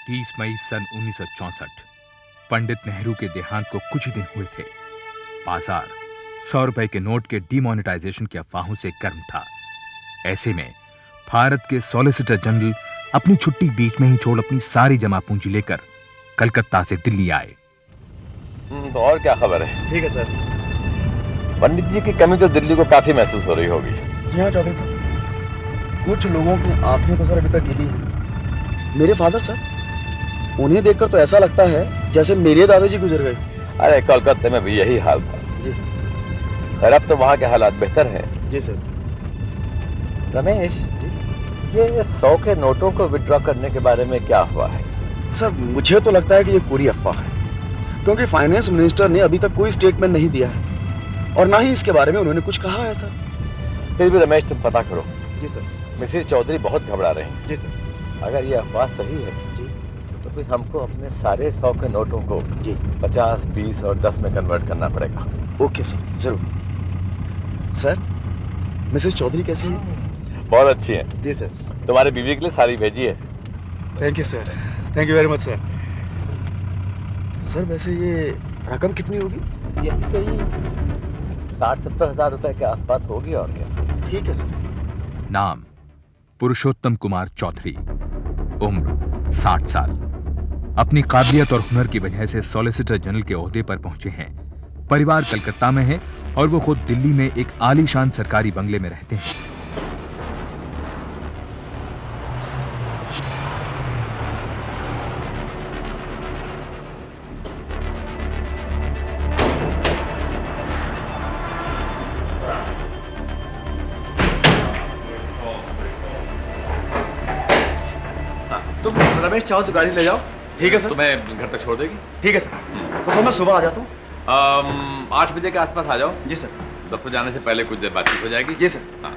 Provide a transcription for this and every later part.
30 मई सन 1964 पंडित नेहरू के देहांत को कुछ ही दिन हुए थे। बाजार 100 रुपए के नोट के डिमोनेटाइजेशन की अफवाहों से गर्म था। ऐसे में भारत के सॉलिसिटर जनरल अपनी छुट्टी बीच में ही छोड़ अपनी सारी जमा पूंजी लेकर कलकत्ता से दिल्ली आए। तो और क्या खबर है? ठीक है सर। पंडित जी की कमी तो दिल्ली को काफी महसूस हो रही होगी। जी हाँ चौधरी साहब, कुछ लोगों की आंखें तो सर अभी तक गिली हैं। मेरे फादर सर, उन्हें देखकर तो ऐसा लगता है जैसे मेरे दादाजी गुजर गए। अरे कलकत्ते में भी यही हाल था जी। खैर अब तो वहाँ के हालात बेहतर हैं। जी सर। रमेश, ये 100 के नोटों को विड्रॉ करने के बारे में क्या अफवाह है? सर मुझे तो लगता है कि ये पूरी अफवाह है, क्योंकि फाइनेंस मिनिस्टर ने अभी तक कोई स्टेटमेंट नहीं दिया है और ना ही इसके बारे में उन्होंने कुछ कहा है सर। फिर भी रमेश तुम पता करो। जी सर। मिसेस चौधरी बहुत घबरा रहे हैं। जी सर। अगर ये अफवाह सही है जी तो फिर हमको अपने सारे 100 के नोटों को जी 50, 20 और 10 में कन्वर्ट करना पड़ेगा। ओके सर, जरूर। सर मिसेस चौधरी कैसी हैं? बहुत अच्छी है। जी सर। तुम्हारे बीवी के लिए साड़ी भेजी है। Thank you sir, thank you very much sir. Sir वैसे ये रकम कितनी होगी? यही कहीं 60-70 हजार रुपए के आसपास होगी और क्या। ठीक है सर। नाम पुरुषोत्तम कुमार चौधरी, उम्र 60 साल। अपनी काबिलियत और हुनर की वजह से सॉलिसिटर जनरल के ओहदे पर पहुंचे हैं। परिवार कलकत्ता में है और वो खुद दिल्ली में एक आलीशान सरकारी बंगले में रहते हैं। तुम रमेश चाहो तो गाड़ी ले जाओ। ठीक है सर। तुम्हें घर तक छोड़ देगी। ठीक है सर। तो सर मैं सुबह आ जाता हूँ। 8 बजे के आसपास आ जाओ। जी सर। दफ्तर जाने से पहले कुछ देर बातचीत हो जाएगी। जी सर। हाँ।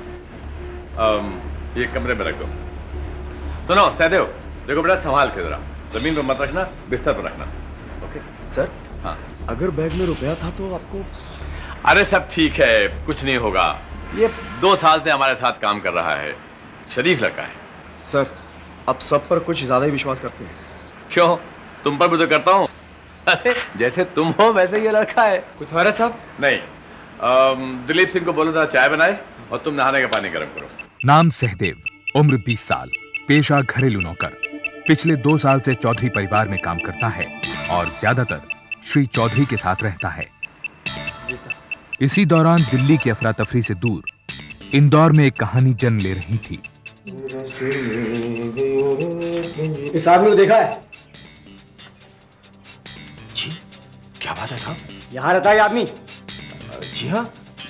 ये कमरे में रख दो। सुनो सहदेव, देखो बेटा संभाल के जरा, जमीन पर मत रखना, बिस्तर पर रखना। ओके सर हाँ। अगर बैग में रुपया था तो आपको? अरे सब ठीक है, कुछ नहीं होगा। ये 2 साल से हमारे साथ काम कर रहा है, शरीफ लड़का है। सर आप सब पर कुछ ज्यादा ही विश्वास करते हैं। क्यों? तुम पर भी तो करता हूँ। जैसे तुम हो वैसे ये लड़का है। कुछ हो रहा है साहब? नहीं, दिलीप सिंह को बोलो था चाय बनाए और तुम नहाने का पानी गर्म करो। नाम सहदेव, उम्र 20 साल, पेशा घरेलू नौकर। पिछले 2 साल से चौधरी परिवार में काम करता है और ज्यादातर श्री चौधरी के साथ रहता है। इसी दौरान दिल्ली की अफरा तफरी से दूर इंदौर में एक कहानी जन्म ले रही थी। इस आदमी को देखा है? जी क्या बात है साहब? यहाँ रहता है ये आदमी? जी हाँ,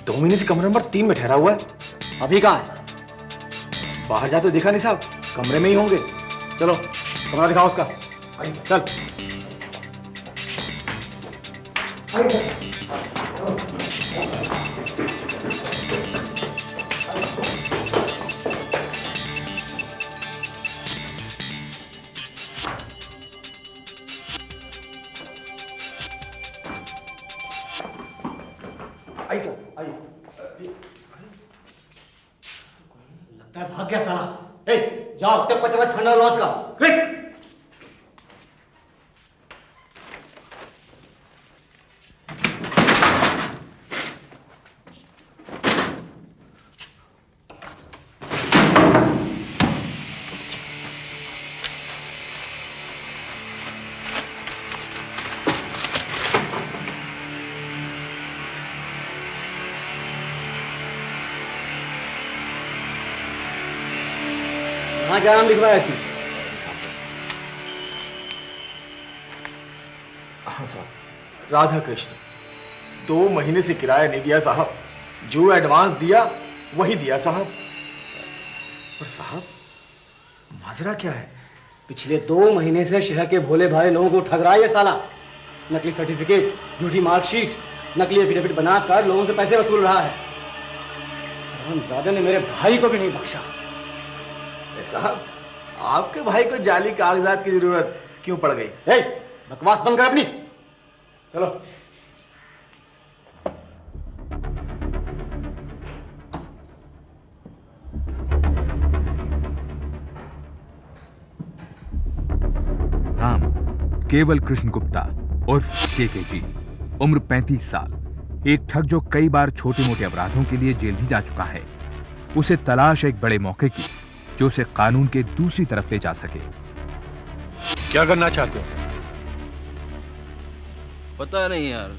2 महीने से कमरा नंबर 3 में ठहरा हुआ है। अभी कहाँ है? बाहर जाते देखा नहीं साहब, कमरे में ही होंगे। चलो कमरा दिखाओ उसका। चल। आइए सर, आइए। लगता है भाग गया साला। ए, जाओ चप्पा चप्पा छंडा लॉन्च का। क्विक। हाँ क्या नाम लिखवाया है इसमें? हाँ साहब, राधा कृष्ण। 2 महीने से किराया नहीं दिया साहब। जो एडवांस दिया वही दिया साहब। पर साहब माजरा क्या है? पिछले 2 महीने से शहर के भोले भाले लोगों को ठग रहा है ये साला। नकली सर्टिफिकेट, झूठी मार्कशीट, नकली एफिडेविट बनाकर लोगों से पैसे वसूल रहा है। हरामजादे ने मेरे भाई को भी नहीं बख्शा। साहब आपके भाई को जाली कागजात की जरूरत क्यों पड़ गई? ए, बकवास बंद कर अपनी। चलो। केवल कृष्ण गुप्ता उर्फ केकेजी, उम्र 35 साल, एक ठग जो कई बार छोटे मोटे अपराधों के लिए जेल भी जा चुका है। उसे तलाश एक बड़े मौके की जो उसे कानून के दूसरी तरफ ले जा सके। क्या करना चाहते हो? पता नहीं यार,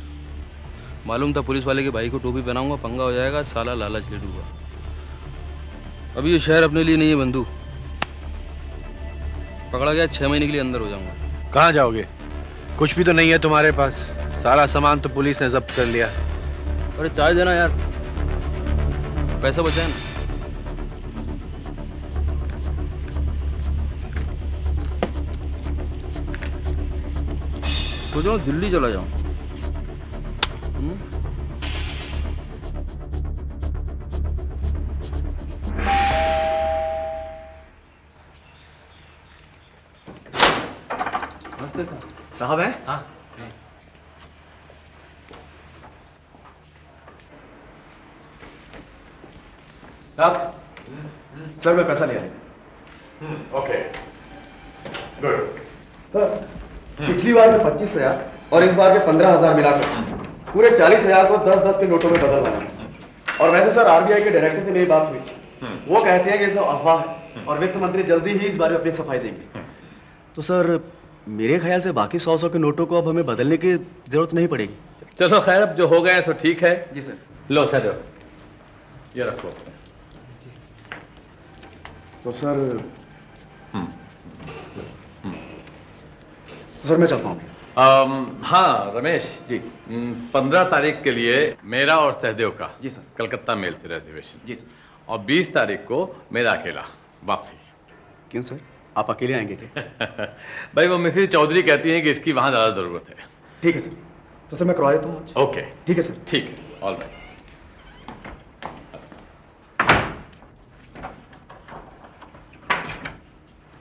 मालूम था पुलिस वाले के भाई को टोपी पहनाऊंगा पंगा हो जाएगा, साला लालच ले लूंगा। अभी ये शहर अपने लिए नहीं है बंधु, पकड़ा गया 6 महीने के लिए अंदर हो जाऊंगा। कहाँ जाओगे? कुछ भी तो नहीं है तुम्हारे पास, सारा सामान तो पुलिस ने जब्त कर लिया। अरे चाय देना यार, पैसा बचाए ना। सोच रहा हूँ दिल्ली चला जाऊं। नमस्ते सर। साहब है? हाँ। साहब, सर मैं पैसा ले आया। Okay, good. सर, पिछली बार में 25,000 और इस बार में 15,000 मिलाकर पूरे 40,000 को 10-10 के नोटों में बदल बना। और वैसे सर आरबीआई के डायरेक्टर से मेरी बात हुई, वो कहते हैं कि सब अफवाह है और वित्त मंत्री जल्दी ही इस बारे में अपनी सफाई देंगे। तो सर मेरे ख्याल से बाकी 100 के नोटों को अब हमें बदलने की जरूरत नहीं पड़ेगी। चलो खैर, अब जो हो गया सो ठीक है। जी सर। लो सर, ये रखो। तो सर सर मैं चलता हूँ। हाँ रमेश जी। 15 तारीख के लिए मेरा और सहदेव का जी सर। कलकत्ता मेल से रिजर्वेशन। जी सर। और 20 तारीख को मेरा अकेला वापसी। क्यों सर, आप अकेले आएंगे क्या? भाई वो मिसेस चौधरी कहती हैं कि इसकी वहां ज्यादा जरूरत है। ठीक है सर, तो सर मैं करवा देता हूँ आज। ओके ठीक है सर। ठीक है, ऑल राइट।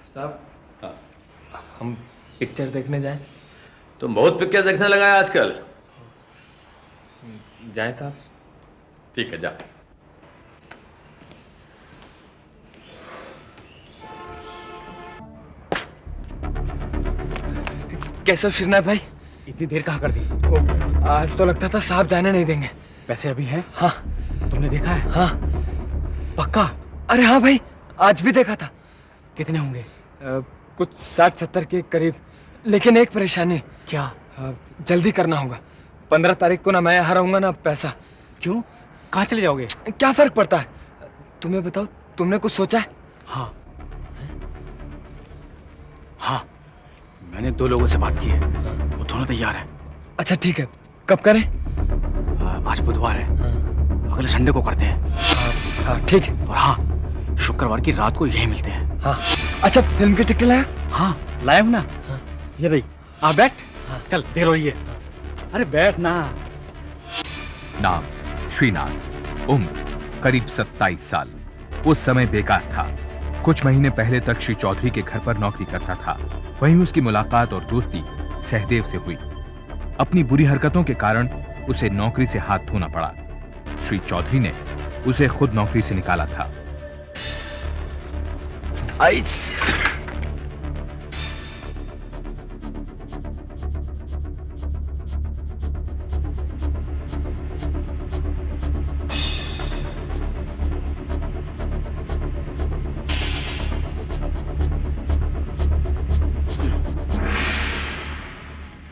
साहब, हाँ। हम पिक्चर देखने जाएं? तुम बहुत पिक्चर देखने लगा है आजकल। जाएं साहब? ठीक है, जा। कैसे हो श्रीनाथ भाई? इतनी देर कहाँ कर दी? आज तो लगता था साहब जाने नहीं देंगे। पैसे अभी हैं? हाँ। तुमने देखा है? हाँ। पक्का? अरे हाँ भाई, आज भी देखा था। कितने होंगे? कुछ 60-70 के करीब, लेकिन एक परेशानी। क्या? जल्दी करना होगा। 15 तारीख को ना मैं यहाँ रहूंगा ना पैसा। क्यों? कहाँ चले जाओगे? क्या फर्क पड़ता है? तुम्हें बताओ, तुमने कुछ सोचा है? हाँ हाँ, मैंने 2 लोगों से बात की है, वो दोनों तैयार हैं। अच्छा ठीक है, कब करें? आज बुधवार है, अगले संडे को करते हैं। हाँ ठीक है। और हाँ, शुक्रवार की रात को यही मिलते हैं। हाँ। अच्छा, फिल्म की टिकट लाया? हाँ लाया हूँ ना। हाँ। ये रही। बैठ। चल देर हो रही है। अरे बैठ ना। नाम श्रीनाथ, उम्र करीब 27 साल। उस समय बेकार था। कुछ महीने पहले तक श्री चौधरी के घर पर नौकरी करता था। वहीं उसकी मुलाकात और दोस्ती सहदेव से हुई। अपनी बुरी हरकतों के कारण उसे नौकरी से हाथ धोना पड़ा। श्री चौधरी ने उसे खुद नौकरी से निकाला था। आइस।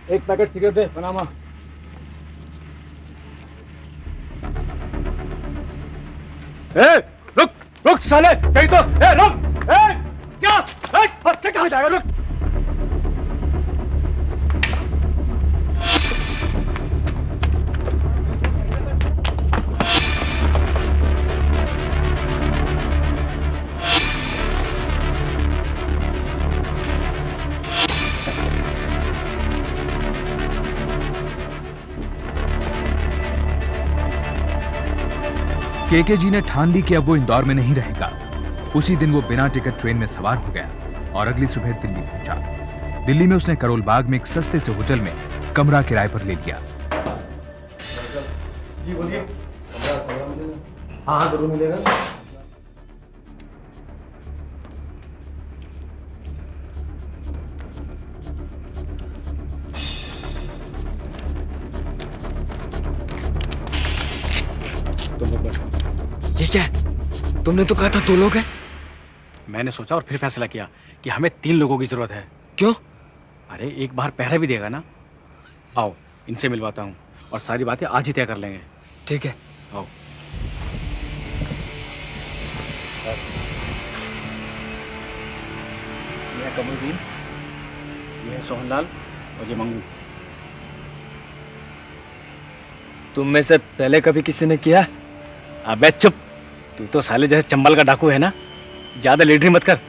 एक पैकेट सिगरेट दे, पनामा। रुक रुक साले, कहीं तो रुक। क्या कहाँ जाएगा? रुक। केके जी ने ठान ली कि अब वो इंदौर में नहीं रहेगा। उसी दिन वो बिना टिकट ट्रेन में सवार हो गया और अगली सुबह दिल्ली पहुंचा। दिल्ली में उसने करोल बाग में एक सस्ते से होटल में कमरा किराए पर ले लिया। जी बोलिए। हाँ जरूर मिलेगा। क्या है? तुमने तो कहा था 2 लोग हैं। मैंने सोचा और फिर फैसला किया कि हमें 3 लोगों की जरूरत है। क्यों? अरे एक बार पहरा भी देगा ना। आओ इनसे मिलवाता हूँ और सारी बातें आज ही तय कर लेंगे। ठीक है। आओ। ये है कमरुद्दीन, ये है सोहनलाल और ये मंगू। तुम में से पहले कभी किसी ने किया? अबे चुप, तू तो साले जैसे चंबल का डाकू है ना, ज्यादा लीडरी मत कर।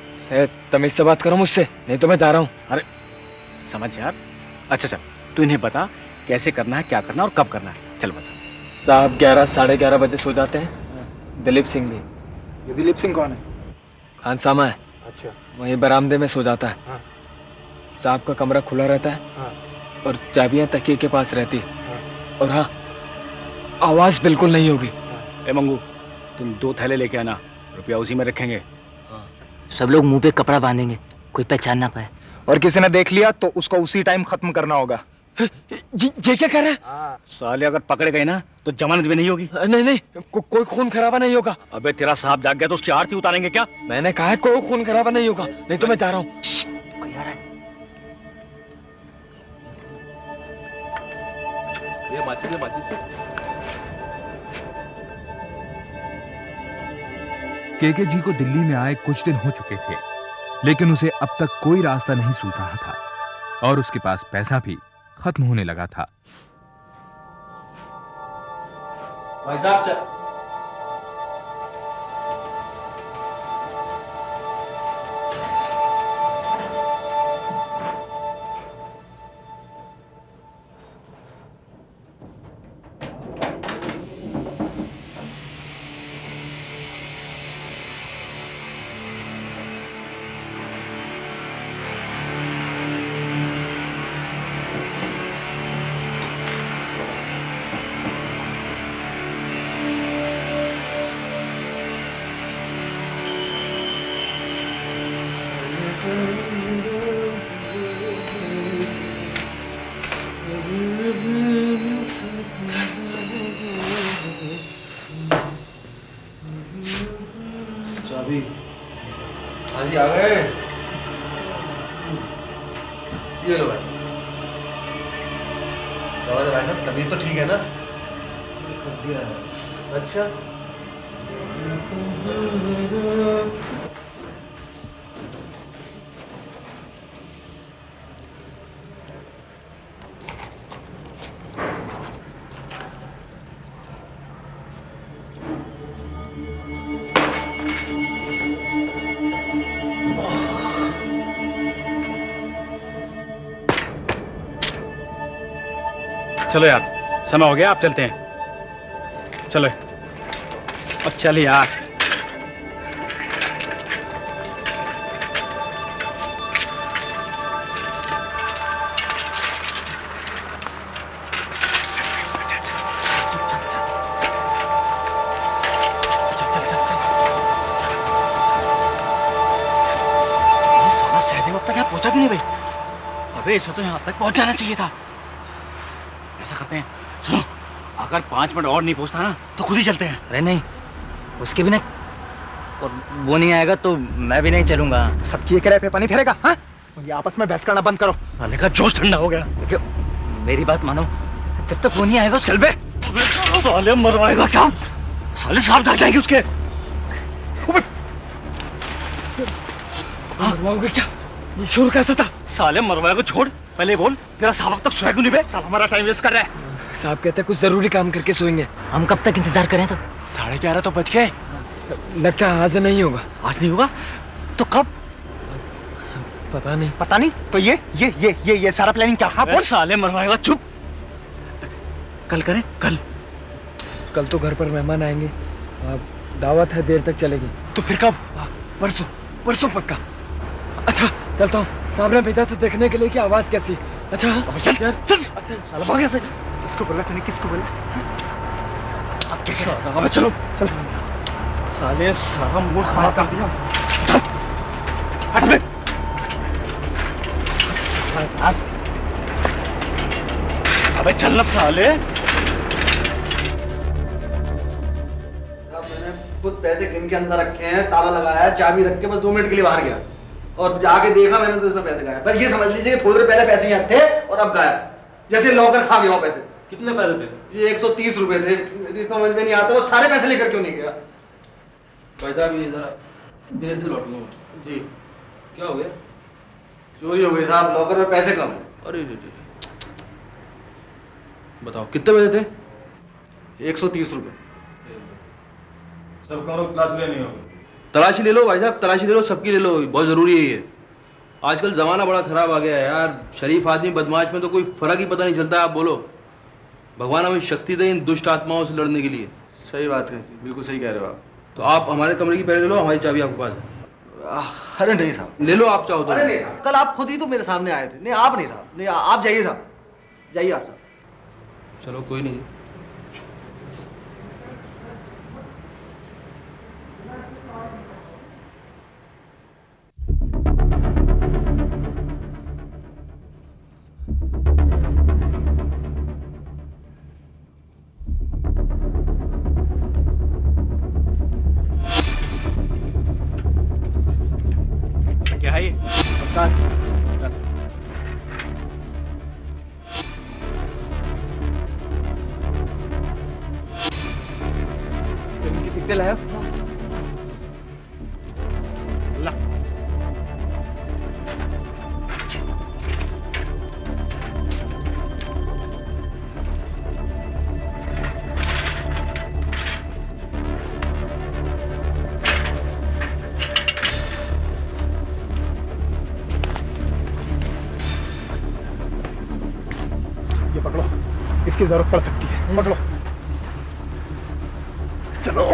तमीज से बात करो मुझसे, नहीं तो मैं जा रहा हूँ। अरे समझ यार। अच्छा चल तू इन्हें बता कैसे करना है, क्या करना है और कब करना है। चल बता। साहब 11 साढ़े 11 बजे सो जाते हैं। दिलीप सिंह भी। ये दिलीप सिंह कौन है? खानसामा है, अच्छा। वहीं बरामदे में सो जाता है। हाँ। साहब का कमरा खुला रहता है। हाँ। और चाबियां तकिए के पास रहती है। और हाँ, आवाज बिल्कुल नहीं होगी। ए मंगू, तुम 2 थैले लेके आना, रुपया उसी में रखेंगे। सब लोग मुंह पे कपड़ा बांधेंगे, कोई पहचान ना पाए। और किसी ने देख लिया तो उसको उसी टाइम खत्म करना होगा। ये क्या कह रहे हैं? साले अगर पकड़े गए ना तो जमानत भी नहीं होगी। नहीं नहीं, कोई खून खराबा नहीं होगा। अबे तेरा साहब जाग गया तो उसकी आरती उतारेंगे क्या? मैंने कहा है कोई खून खराबा नहीं होगा, नहीं तो मैं जा रहा हूँ। कोई आ रहा है। केके जी को दिल्ली में आए कुछ दिन हो चुके थे, लेकिन उसे अब तक कोई रास्ता नहीं सूझ रहा था और उसके पास पैसा भी खत्म होने लगा था। भाई साहब चाबी। हाँ जी आ गए। ये लो भाई। क्या बात है भाई साहब, तबीयत तो ठीक है ना? अच्छा। चलो यार, समय हो गया, आप चलते हैं। चलो अब चल यार। ये साला सहदेव अब तक यहाँ पहुंचा क्यों नहीं भाई? अबे इसे तो यहाँ तक पहुंच जाना चाहिए था। ऐसा करते हैं, सुनो, अगर 5 मिनट और नहीं पहुंचता ना तो खुद ही चलते हैं। अरे नहीं, उसके बिना और वो नहीं आएगा तो मैं भी नहीं चलूंगा। सबकी एक पे पानी फेरेगा? हाँ? ये आपस में बहस करना बंद करो। साले का जोश ठंडा हो गया। देखो मेरी बात मानो, जब तक वो नहीं आएगा चल बे। साले मरवाएगा क्या? साले साहब डर जाएंगे उसके। मरवाओगे क्या? ये शोर कैसा था? साले मरवाएगा, छोड़ पहले बोल, तेरा साहब अब तक सोया क्यों नहीं बे? साला हमारा टाइम वेस्ट कर रहा है। साहब कहते हैं कुछ जरूरी काम करके सोएंगे। हम कब तक इंतजार करें? तो 11:30 तो बज गए। लगता है आज नहीं होगा। आज नहीं होगा तो कब? पता नहीं। पता नहीं तो ये सारा प्लानिंग क्या? हाँ बोल। साले मरवाएगा, चुप। कल करें? कल तो घर पर मेहमान आएंगे, दावत है, देर तक चलेगी। तो फिर कब? परसों पक्का। अच्छा चलता हूँ, साहब ने भेजा था देखने के लिए कि आवाज कैसी। अच्छा चल यार, चल। अच्छा साला भाग यहाँ से। किसको बोला तूने? किसको बोला? अब क्या करें? अबे चलो चल। साले सारा मूड खराब कर दिया। हट बे। अबे चल ना साले। खुद पैसे गिन के अंदर रखे हैं, ताला लगाया है, चाबी रख के बस 2 मिनट के लिए बाहर गया और जाके देखा मैंने तो इसमें पैसे गायब। बस ये समझ लीजिए कि थोड़ी देर पहले पैसे यहाँ थे और अब गायब, जैसे लॉकर खा गया हो पैसे। कितने पैसे थे? ये 130 रुपए थे। मेरी समझ में नहीं आता वो सारे पैसे लेकर क्यों नहीं गया। भाई साहब ये जरा देर से लौटूंगा मैं। जी क्या हो गया? चोरी हो गई साहब, लॉकर में पैसे कम है। अरे रे रे। बताओ कितने पैसे थे? 130 रुपए। सबका लोग क्लास लेनी होगी। तलाशी ले लो भाई साहब, तलाशी ले लो, सबकी ले लो, बहुत ज़रूरी है ये। आजकल ज़माना बड़ा ख़राब आ गया है यार, शरीफ आदमी बदमाश में तो कोई फ़र्क ही पता नहीं चलता। आप बोलो, भगवान हमें शक्ति दे इन दुष्ट आत्माओं से लड़ने के लिए। सही बात है, बिल्कुल सही कह रहे हो आप। तो आप हमारे कमरे की पहले ले लो, हमारी चाबी आपके पास है। अरे नहीं साहब, ले लो आप चाहो तो। अरे नहीं साहब, कल आप खुद ही तो मेरे सामने आए थे। नहीं आप नहीं साहब, नहीं आप जाइए साहब, जाइए आप साहब। चलो कोई नहीं। क्या है ये? टिकटे लाया? ये पकड़ो, इसकी जरूरत पड़ सकती है, पकड़ो। चलो।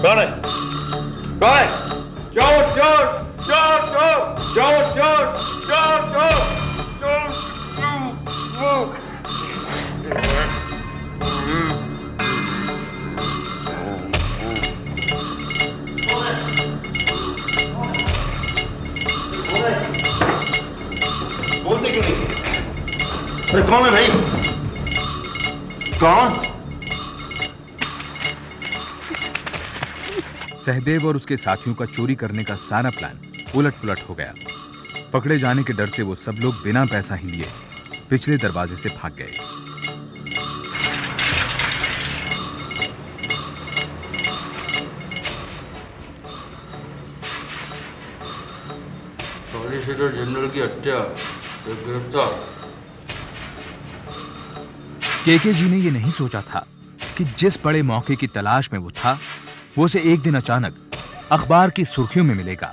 कौन है? कौन है? चोर चोर चोर चोर चोर चोर चोर चोर बोलते क्यों नहीं? अरे कौन है भाई? कौन? सहदेव और उसके साथियों का चोरी करने का सारा प्लान उलट पुलट हो गया। पकड़े जाने के डर से वो सब लोग बिना पैसा ही लिए पिछले दरवाजे से भाग गए। सॉलिसिटर जनरल की हत्या, गिरफ्तार। केके जी ने ये नहीं सोचा था कि जिस बड़े मौके की तलाश में वो था, वो उसे एक दिन अचानक अखबार की सुर्खियों में मिलेगा।